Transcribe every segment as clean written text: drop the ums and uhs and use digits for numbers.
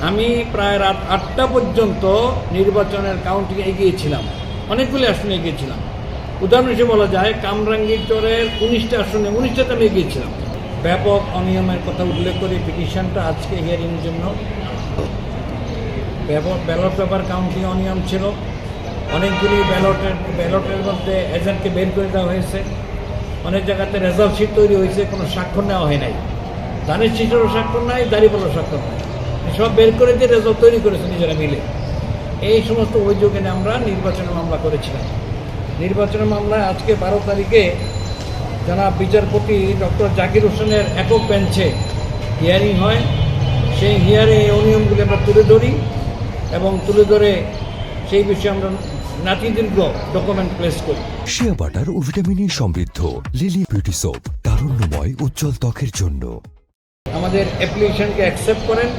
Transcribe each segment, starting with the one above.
আমি প্রায় রাত 8টা পর্যন্ত নির্বাচনের কাউন্টিং এগিয়েছিলাম, অনেকগুলি আসনে এগিয়েছিলাম। উদাহরণ হিসেবে বলা যায় কামরাঙ্গীরচরের 19টা আসনে 19টাতে আমি এগিয়েছিলাম। ব্যাপক অনিয়মের কথা উল্লেখ করে পিটিশনটা আজকে হিয়ারিংয়ের জন্য। ব্যালট পেপার কাউন্টিং অনিয়ম ছিল, অনেকগুলি ব্যালটের মধ্যে এজেন্টকে বের করে দেওয়া হয়েছে, অনেক জায়গাতে রেজাল্ট শিট তৈরি হয়েছে, কোনো স্বাক্ষর নেওয়া হয় নাই, ধানের শিটেরও স্বাক্ষর নাই, দাঁড়িপাল্লার স্বাক্ষর নাই, সব বের করে দিয়ে রেজাল্ট তৈরি করেছে নিজেরা মিলে। এই সমস্ত অভিযোগে আমরা নির্বাচনের মামলা করেছিলাম। নির্বাচনের মামলায় আজকে 12 তারিখে জনাব বিচারপতি ডক্টর জাকির হোসেনের একক বেঞ্চে হিয়ারিং হয়। সেই হিয়ারে এই অনিয়মগুলি আমরা তুলে ধরি এবং তুলে ধরে সেই বিষয়ে আমরা নাতিদীর্ঘ ডকুমেন্ট প্লেস করি। শিয়া বাটার ও ভিটামিনে সমৃদ্ধ লিলি বিউটি সোপ, তারুণ্যময় উজ্জ্বল ত্বকের জন্য। আমাদের অ্যাপ্লিকেশনকে অ্যাকসেপ্ট করেন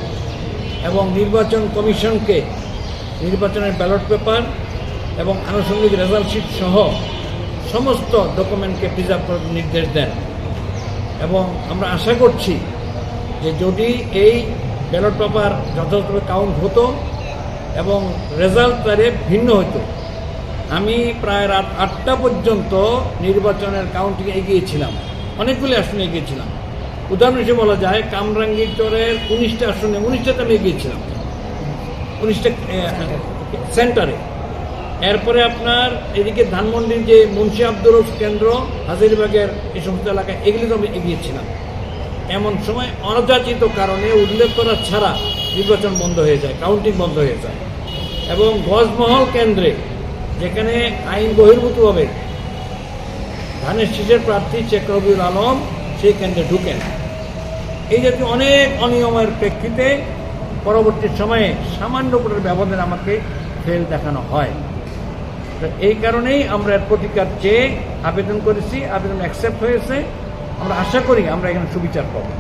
এবং নির্বাচন কমিশনকে নির্বাচনের ব্যালট পেপার এবং আনুষঙ্গিক রেজাল্ট শিট সহ সমস্ত ডকুমেন্টকে প্রিজার্ভ করার নির্দেশ দেন। এবং আমরা আশা করছি যে যদি এই ব্যালট পেপার যথাযথভাবে কাউন্ট হতো এবং রেজাল্ট তারে ভিন্ন হতো, আমি প্রায় রাত 8টা পর্যন্ত নির্বাচনের কাউন্টিং এগিয়েছিলাম, অনেকগুলি আসনে এগিয়েছিলাম। উদাহরণ হিসেবে বলা যায় কামরাঙ্গীরচরের 19টা আসনে 19টাতে আমি এগিয়েছিলাম, 19টা সেন্টারে। এরপরে আপনার এদিকে ধানমন্ডির যে মুন্সি আব্দুর রউফ কেন্দ্র, হাজারীবাগের এই সমস্ত এলাকায় এগুলি তো আমি এগিয়েছিলাম। এমন সময় অযাচিত কারণে উল্লেখ করা ছাড়া নির্বাচন বন্ধ হয়ে যায়, কাউন্টিং বন্ধ হয়ে যায় এবং গজমহল কেন্দ্রে যেখানে আইন বহির্ভূতভাবে ধানের শীষের প্রার্থী শেখ রবিউল আলম সেই কেন্দ্রে ঢুকেন। এই জাতীয় অনেক অনিয়মের প্রেক্ষিতে পরবর্তী সময়ে সামান্য ভোটের ব্যবধানে আমাকে ফেল দেখানো হয়। তো এই কারণেই আমরা এর প্রতিকার চেয়ে আবেদন করেছি, আবেদন অ্যাকসেপ্ট হয়েছে। আমরা আশা করি আমরা এখানে সুবিচার পাবো।